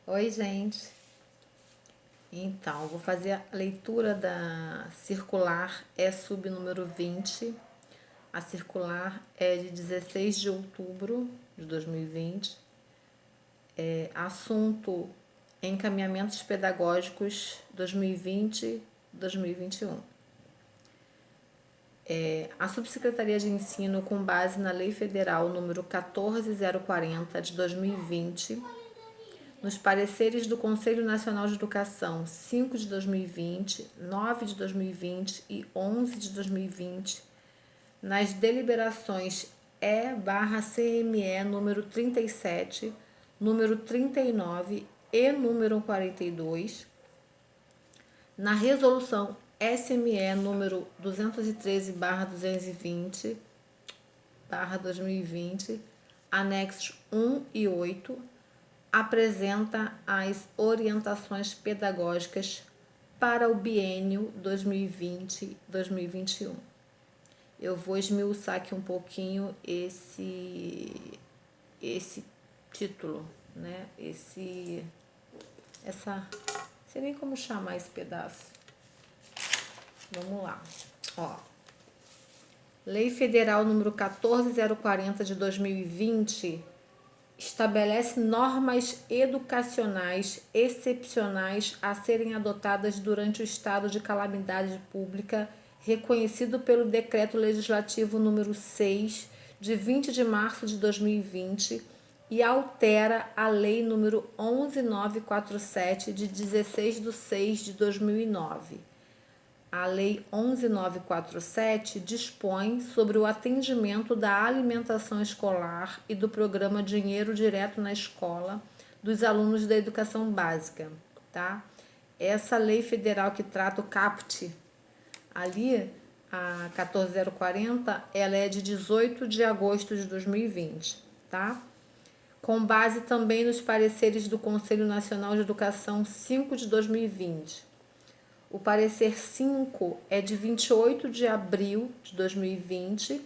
Oi, gente. Então, vou fazer a leitura da circular sub número 20. A circular é de 16 de outubro de 2020. Assunto: encaminhamentos pedagógicos 2020-2021. A Subsecretaria de Ensino, com base na Lei Federal número 14.040 de 2020, nos pareceres do Conselho Nacional de Educação 5 de 2020, 9 de 2020 e 11 de 2020, nas deliberações E/CME número 37, número 39 e número 42, na resolução SME número 213/220/2020, anexos 1 e 8, apresenta as orientações pedagógicas para o biênio 2020-2021. Eu vou esmiuçar aqui um pouquinho esse título, né? Não sei nem como chamar esse pedaço. Vamos lá. Ó. Lei Federal número 14.040 de 2020 estabelece normas educacionais excepcionais a serem adotadas durante o estado de calamidade pública reconhecido pelo Decreto Legislativo número 6, de 20 de março de 2020, e altera a Lei número 11.947, de 16 de 6 de 2009. A Lei 11.947 dispõe sobre o atendimento da alimentação escolar e do programa Dinheiro Direto na Escola dos alunos da educação básica, tá? Essa lei federal que trata o CAPT, ali, a 14.040, ela é de 18 de agosto de 2020, tá? Com base também nos pareceres do Conselho Nacional de Educação 5 de 2020. O parecer 5 é de 28 de abril de 2020.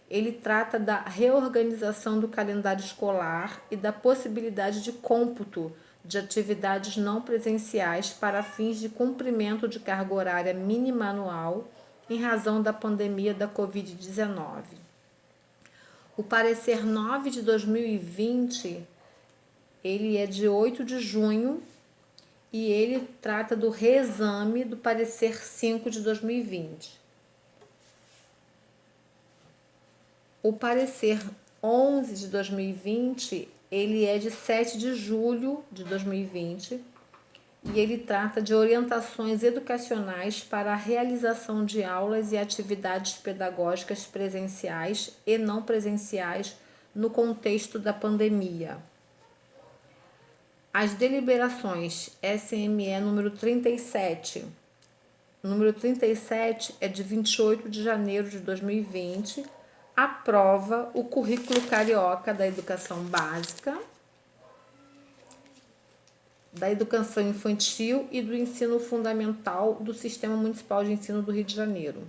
Ele trata da reorganização do calendário escolar e da possibilidade de cômputo de atividades não presenciais para fins de cumprimento de carga horária mínima anual em razão da pandemia da Covid-19. O parecer 9 de 2020, ele é de 8 de junho e ele trata do reexame do parecer 5 de 2020. O parecer 11 de 2020, ele é de 7 de julho de 2020 e ele trata de orientações educacionais para a realização de aulas e atividades pedagógicas presenciais e não presenciais no contexto da pandemia. As deliberações SME número 37. O número 37 é de 28 de janeiro de 2020. Aprova o currículo carioca da educação básica, da educação infantil e do ensino fundamental do Sistema Municipal de Ensino do Rio de Janeiro.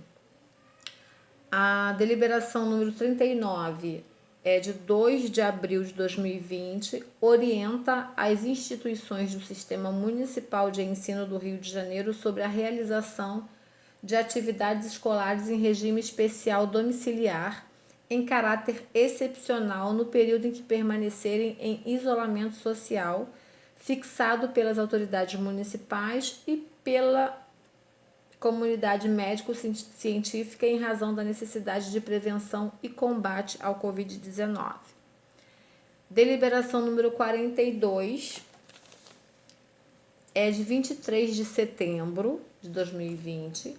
A deliberação número 39 é de 2 de abril de 2020, orienta as instituições do Sistema Municipal de Ensino do Rio de Janeiro sobre a realização de atividades escolares em regime especial domiciliar, em caráter excepcional no período em que permanecerem em isolamento social, fixado pelas autoridades municipais e pela comunidade médico-científica em razão da necessidade de prevenção e combate ao Covid-19. Deliberação número 42 é de 23 de setembro de 2020.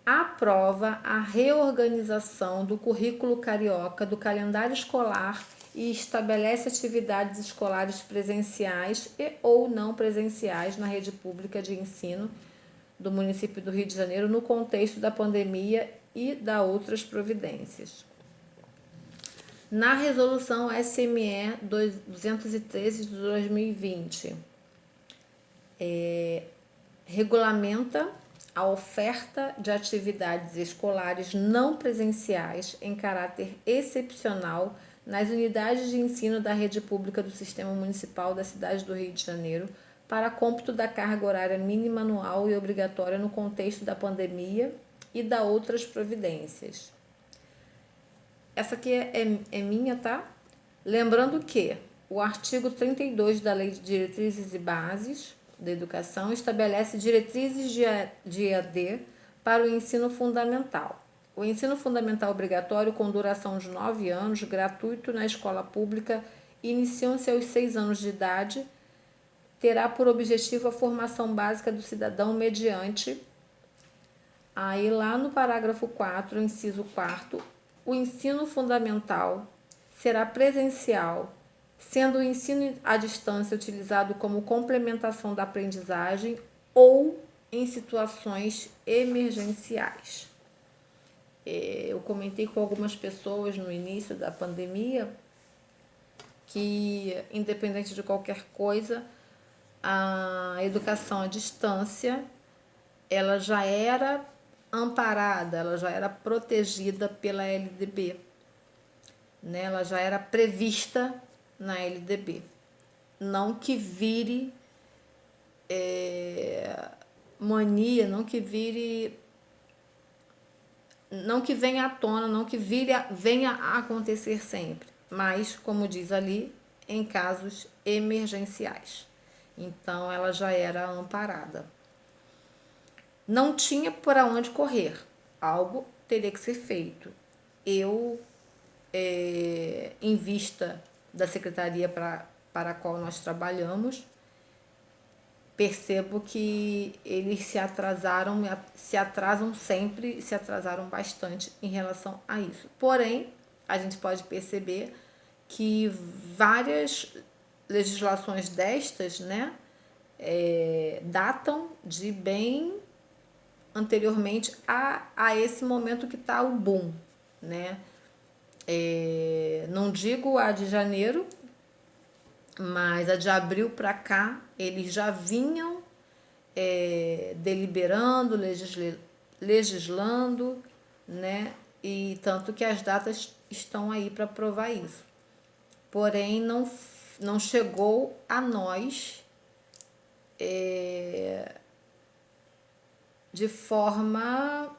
Aprova a reorganização do currículo carioca do calendário escolar e estabelece atividades escolares presenciais e ou não presenciais na rede pública de ensino do município do Rio de Janeiro no contexto da pandemia e da outras providências. Na resolução SME 213 de 2020, regulamenta a oferta de atividades escolares não presenciais em caráter excepcional nas unidades de ensino da rede pública do Sistema Municipal da cidade do Rio de Janeiro para cômputo da carga horária mínima anual e obrigatória no contexto da pandemia e da outras providências. Essa aqui é minha, tá? Lembrando que o artigo 32 da Lei de Diretrizes e Bases da Educação estabelece diretrizes de EAD para o ensino fundamental. O ensino fundamental obrigatório, com duração de 9 anos, gratuito na escola pública, iniciam-se aos 6 anos de idade, terá por objetivo a formação básica do cidadão mediante... Aí lá no parágrafo 4, inciso 4º, o ensino fundamental será presencial, sendo o ensino à distância utilizado como complementação da aprendizagem ou em situações emergenciais. Eu comentei com algumas pessoas no início da pandemia que, independente de qualquer coisa, a educação à distância ela já era amparada, ela já era protegida pela LDB, né? Ela já era prevista na LDB. Não que vire mania, não que venha à tona, não que venha a acontecer sempre, mas, como diz ali, em casos emergenciais. Então, ela já era amparada. Não tinha por onde correr, algo teria que ser feito. Eu, em vista da secretaria para a qual nós trabalhamos, percebo que eles se atrasam sempre, se atrasaram bastante em relação a isso. Porém, a gente pode perceber que várias legislações destas, né, datam de bem anteriormente a esse momento que está o boom, né? Não digo a de janeiro, mas a de abril para cá, eles já vinham deliberando, legislando, né? E tanto que as datas estão aí para provar isso. Porém, não chegou a nós de forma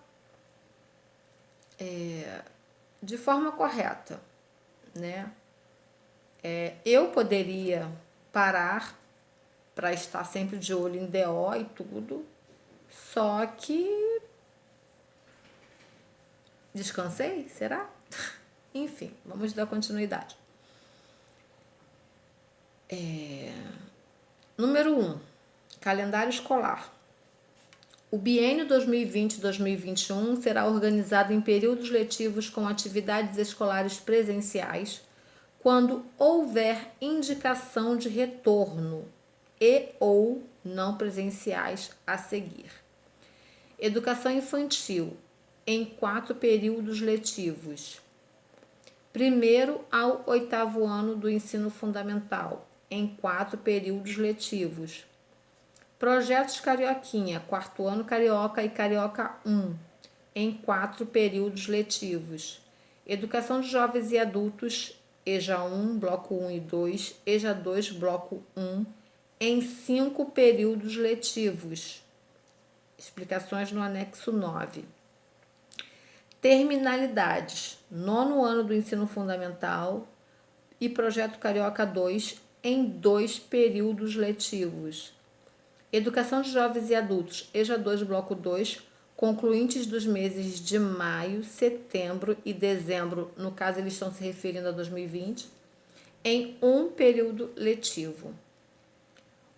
correta, né? Eu poderia parar para estar sempre de olho em DO e tudo, só que descansei, será? Enfim, vamos dar continuidade. Número 1, calendário escolar. O biênio 2020-2021 será organizado em períodos letivos com atividades escolares presenciais, quando houver indicação de retorno e ou não presenciais a seguir. Educação infantil, em 4 períodos letivos. 1º ao 8º ano do ensino fundamental, em 4 períodos letivos. Projetos Carioquinha, 4º ano Carioca e Carioca 1, em 4 períodos letivos. Educação de jovens e adultos, EJA 1, bloco 1 e 2, EJA 2, bloco 1, em 5 períodos letivos. Explicações no anexo 9. Terminalidades, 9º ano do ensino fundamental e Projeto Carioca 2, em 2 períodos letivos. Educação de jovens e adultos, EJA 2, bloco 2, concluintes dos meses de maio, setembro e dezembro, no caso eles estão se referindo a 2020, em 1 período letivo.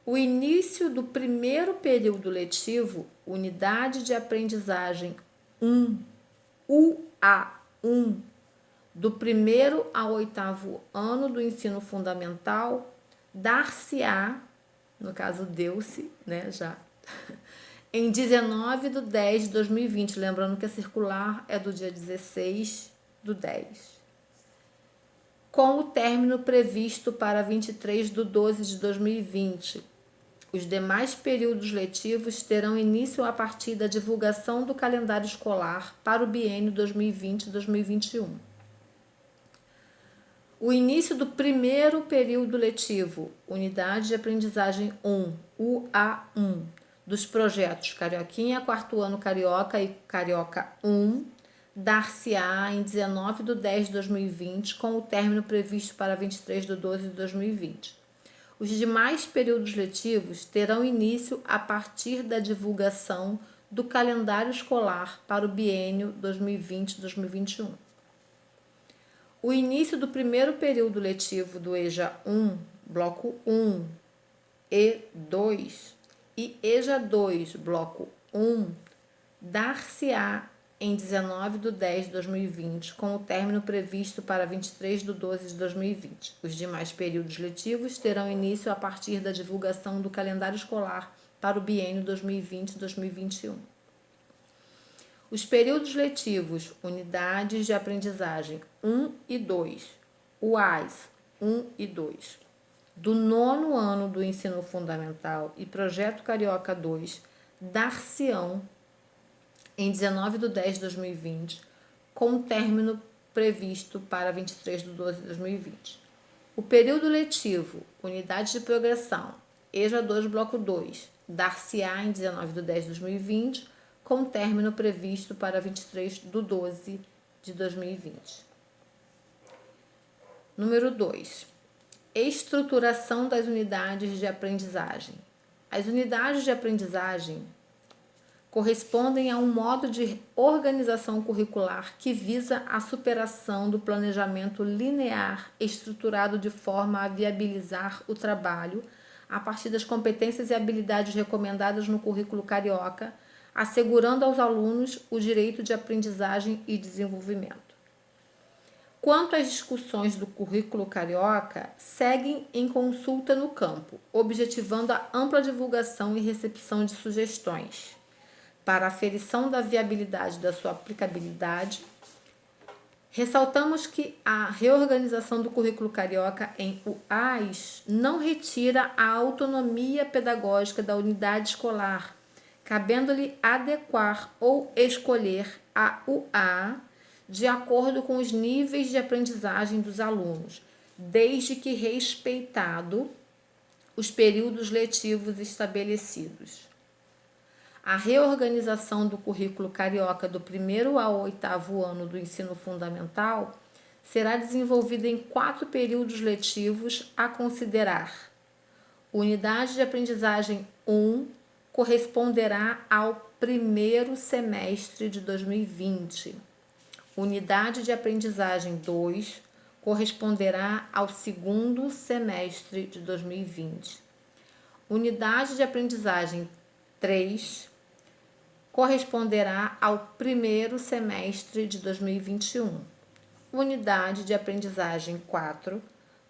O início do 1º período letivo, unidade de aprendizagem 1, UA1, do 1º ao 8º ano do ensino fundamental, dar-se-á, no caso deu-se, né, já, em 19/10/2020, lembrando que a circular é do dia 16/10, com o término previsto para 23/12/2020. Os demais períodos letivos terão início a partir da divulgação do calendário escolar para o biênio 2020-2021. O início do primeiro período letivo, Unidade de Aprendizagem 1, UA1, dos projetos Carioquinha, Quarto Ano Carioca e Carioca 1, dar-se-á em 19/10/2020, com o término previsto para 23/12/2020. Os demais períodos letivos terão início a partir da divulgação do calendário escolar para o biênio 2020-2021. O início do primeiro período letivo do EJA 1, Bloco 1, E2 e EJA 2, Bloco 1, dar-se-á em 19/10/2020, com o término previsto para 23/12/2020. Os demais períodos letivos terão início a partir da divulgação do calendário escolar para o biênio 2020-2021. Os períodos letivos, Unidades de Aprendizagem 1 e 2, UAS 1 e 2, do 9º ano do Ensino Fundamental e Projeto Carioca 2, dar-se-ão em 19/10/2020, com o término previsto para 23/12/2020. O período letivo, Unidade de Progressão, EJA 2, Bloco 2, dar-se-á em 19/10/2020, com o término previsto para 23/12/2020. Número 2. Estruturação das unidades de aprendizagem. As unidades de aprendizagem correspondem a um modo de organização curricular que visa a superação do planejamento linear estruturado de forma a viabilizar o trabalho a partir das competências e habilidades recomendadas no currículo carioca, assegurando aos alunos o direito de aprendizagem e desenvolvimento. Quanto às discussões do currículo carioca, seguem em consulta no campo, objetivando a ampla divulgação e recepção de sugestões. Para a aferição da viabilidade da sua aplicabilidade, ressaltamos que a reorganização do currículo carioca em UAs não retira a autonomia pedagógica da unidade escolar, cabendo-lhe adequar ou escolher a UA de acordo com os níveis de aprendizagem dos alunos, desde que respeitado os períodos letivos estabelecidos. A reorganização do currículo carioca do 1º ao 8º ano do ensino fundamental será desenvolvida em 4 períodos letivos a considerar. Unidade de Aprendizagem 1 corresponderá ao 1º semestre de 2020. Unidade de Aprendizagem 2 corresponderá ao 2º semestre de 2020. Unidade de Aprendizagem 3 corresponderá ao 1º semestre de 2021. Unidade de Aprendizagem 4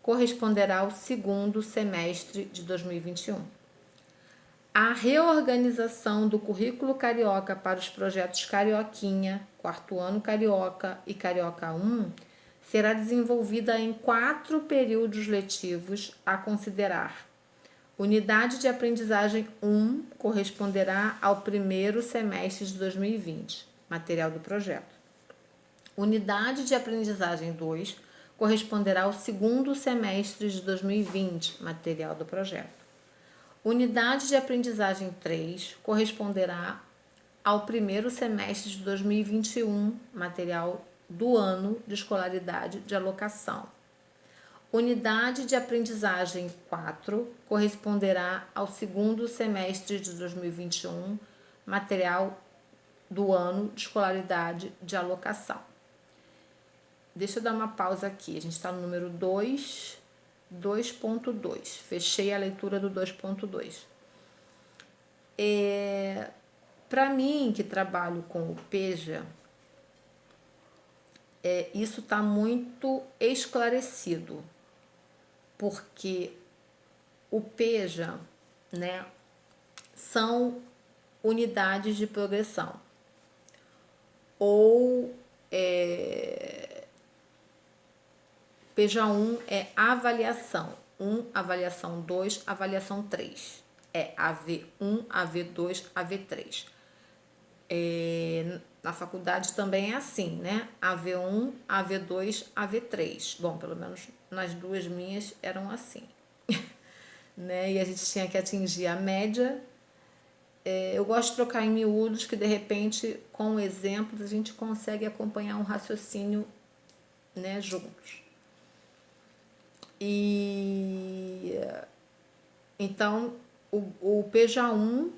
corresponderá ao 2º semestre de 2021. A reorganização do currículo carioca para os projetos Carioquinha, Quarto Ano Carioca e Carioca 1 será desenvolvida em 4 períodos letivos a considerar. Unidade de Aprendizagem 1 corresponderá ao 1º semestre de 2020, material do projeto. Unidade de Aprendizagem 2 corresponderá ao 2º semestre de 2020, material do projeto. Unidade de Aprendizagem 3 corresponderá ao 1º semestre de 2021, material do ano de escolaridade de alocação. Unidade de Aprendizagem 4 corresponderá ao 2º semestre de 2021, material do ano de escolaridade de alocação. Deixa eu dar uma pausa aqui. A gente está no número 2.2. Fechei a leitura do 2.2. Para mim, que trabalho com o PEJA, isso está muito esclarecido, porque o PEJA, né, são unidades de progressão, ou PEJA 1 é avaliação 1, avaliação 2, avaliação 3. É AV1, AV2, AV3. na faculdade também é assim, né? AV1, AV2, AV3. Bom, pelo menos nas duas minhas eram assim. Né? E a gente tinha que atingir a média. Eu gosto de trocar em miúdos, que de repente, com exemplos, a gente consegue acompanhar um raciocínio, né, juntos. E então, o PJA1,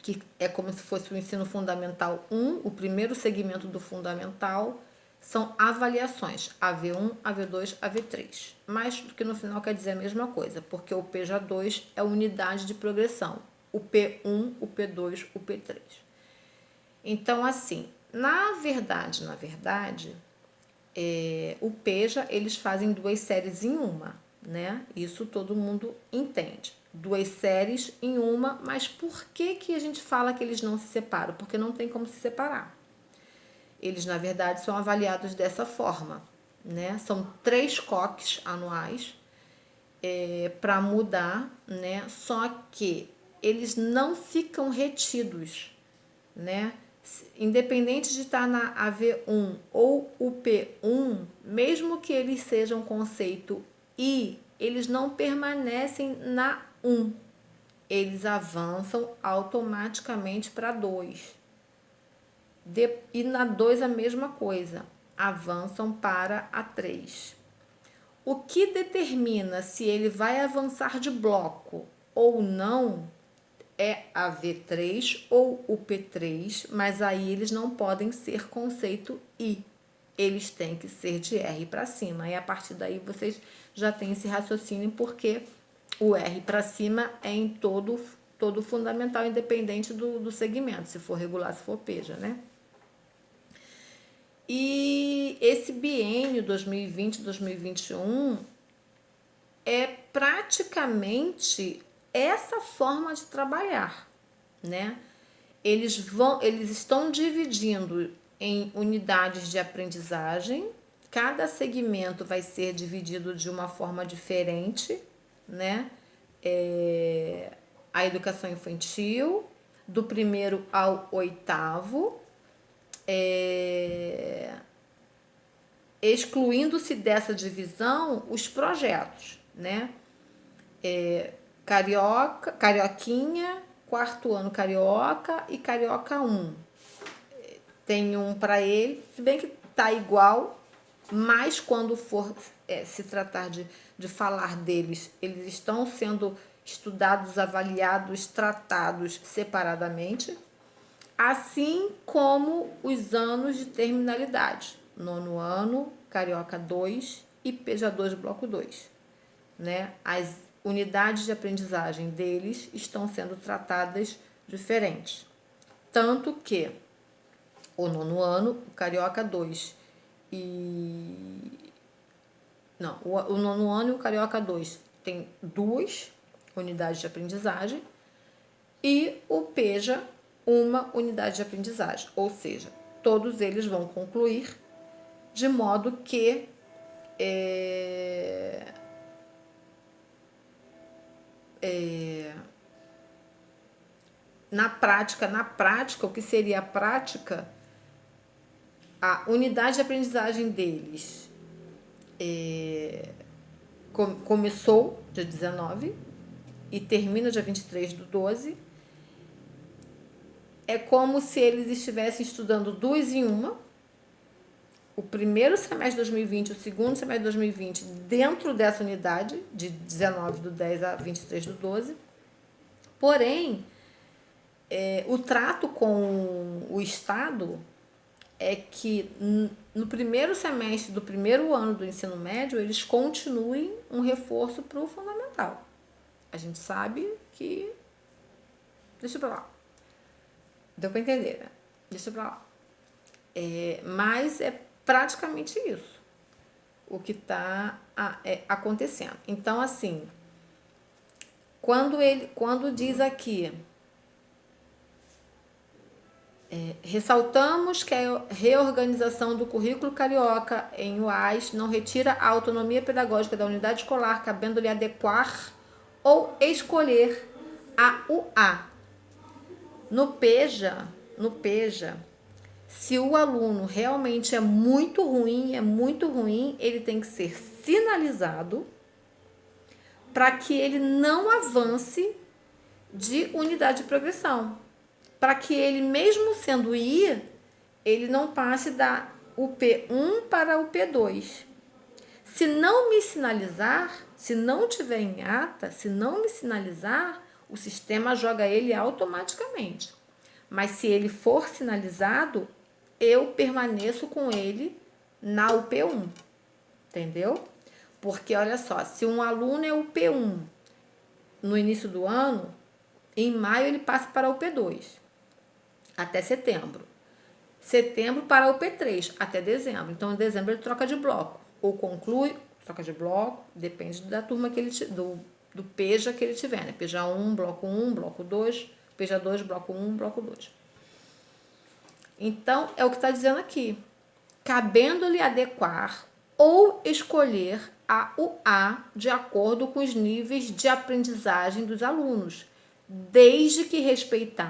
que é como se fosse o ensino fundamental 1, o primeiro segmento do fundamental, são avaliações, AV1, AV2, AV3. Mas que no final quer dizer a mesma coisa, porque o PJA2 é unidade de progressão, o P1, o P2, o P3. Então, assim, na verdade, o PEJA, eles fazem 2 séries em uma, né? Isso todo mundo entende. 2 séries em uma, mas por que a gente fala que eles não se separam? Porque não tem como se separar. Eles, na verdade, são avaliados dessa forma, né? São 3 COCs anuais para mudar, né? Só que eles não ficam retidos, né? Independente de estar na AV1 ou o P1, mesmo que eles sejam conceito I, eles não permanecem na 1. Eles avançam automaticamente para 2. E na 2 a mesma coisa, avançam para a 3. O que determina se ele vai avançar de bloco ou não é a V3 ou o P3, mas aí eles não podem ser conceito I. Eles têm que ser de R para cima. E a partir daí vocês já têm esse raciocínio, porque o R para cima é em todo fundamental, independente do segmento, se for regular, se for PEJA, né? E esse biênio 2020-2021 é praticamente essa forma de trabalhar, né? Eles estão dividindo em unidades de aprendizagem. Cada segmento vai ser dividido de uma forma diferente, né? A educação infantil, do 1º ao 8º, excluindo-se dessa divisão os projetos, né? Carioquinha, 4º ano Carioca e Carioca 1. Tem um para ele, se bem que tá igual, mas quando for se tratar de falar deles, eles estão sendo estudados, avaliados, tratados separadamente, assim como os anos de terminalidade, 9º ano, Carioca 2 e PEJA 2, Bloco 2. Né? As unidades de aprendizagem deles estão sendo tratadas diferentes. Tanto que o 9º ano, o Carioca 2 o 9º ano e o Carioca 2 tem 2 unidades de aprendizagem e o PEJA, uma unidade de aprendizagem. Ou seja, todos eles vão concluir de modo que na prática, o que seria a prática, a unidade de aprendizagem deles começou dia 19 e termina dia 23/12. É como se eles estivessem estudando 2 em 1, o primeiro semestre de 2020, o segundo semestre de 2020, dentro dessa unidade, de 19/10 a 23/12. Porém, o trato com o Estado é que no primeiro semestre do primeiro ano do ensino médio, eles continuem um reforço para o fundamental. A gente sabe que... Deixa pra lá. Deu para entender, né? Deixa pra lá. Mas é praticamente isso o que está acontecendo. Então, assim, quando diz aqui, ressaltamos que a reorganização do currículo carioca em UAS não retira a autonomia pedagógica da unidade escolar, cabendo-lhe adequar ou escolher a UA. No PEJA, no PEJA, se o aluno realmente é muito ruim, ele tem que ser sinalizado para que ele não avance de unidade de progressão. Para que ele, mesmo sendo I, ele não passe da UP1 para o P2. Se não me sinalizar, se não tiver em ata, se não me sinalizar, o sistema joga ele automaticamente. Mas se ele for sinalizado, eu permaneço com ele na UP1. Entendeu? Porque, olha só, se um aluno é UP1 no início do ano, em maio ele passa para o P2, até setembro. Setembro para o P3, até dezembro. Então, em dezembro ele troca de bloco. Ou conclui, troca de bloco, depende da turma que ele do PEJA que ele tiver, né? PEJA 1, bloco 1, bloco 2, PEJA 2, bloco 1, bloco 2. Então, é o que está dizendo aqui. Cabendo-lhe adequar ou escolher a UA de acordo com os níveis de aprendizagem dos alunos, desde que respeitado